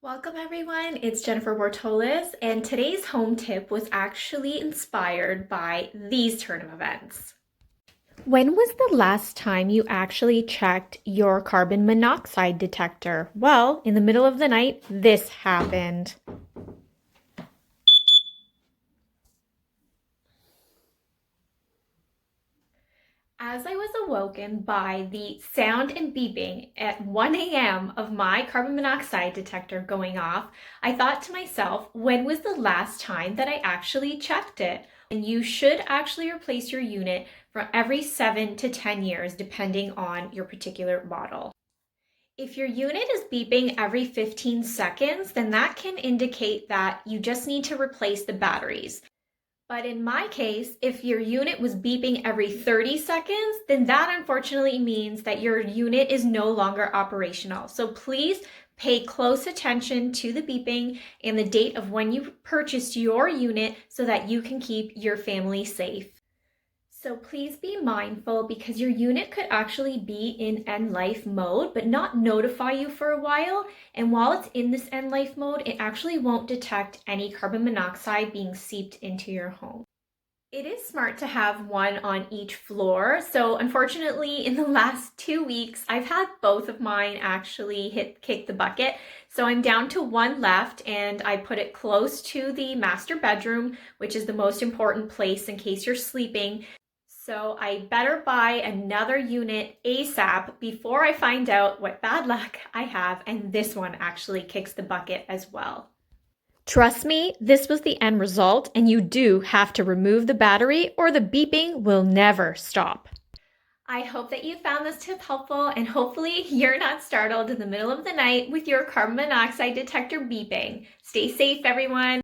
Welcome everyone, it's Jennifer Bortolis, and today's home tip was actually inspired by these turn of events. When was the last time you actually checked your carbon monoxide detector? Well, in the middle of the night, this happened. As I was awoken by the sound and beeping at 1 a.m. of my carbon monoxide detector going off, I thought to myself, when was the last time that I actually checked it? And you should actually replace your unit for every 7 to 10 years, depending on your particular model. If your unit is beeping every 15 seconds, then that can indicate that you just need to replace the batteries. But in my case, if your unit was beeping every 30 seconds, then that unfortunately means that your unit is no longer operational. So please pay close attention to the beeping and the date of when you purchased your unit so that you can keep your family safe. So please be mindful because your unit could actually be in end life mode, but not notify you for a while. And while it's in this end life mode, it actually won't detect any carbon monoxide being seeped into your home. It is smart to have one on each floor. So unfortunately, in the last 2 weeks, I've had both of mine actually kick the bucket. So I'm down to one left and I put it close to the master bedroom, which is the most important place in case you're sleeping. So I better buy another unit ASAP before I find out what bad luck I have, and this one actually kicks the bucket as well. Trust me, this was the end result, and you do have to remove the battery or the beeping will never stop. I hope that you found this tip helpful, and hopefully you're not startled in the middle of the night with your carbon monoxide detector beeping. Stay safe, everyone.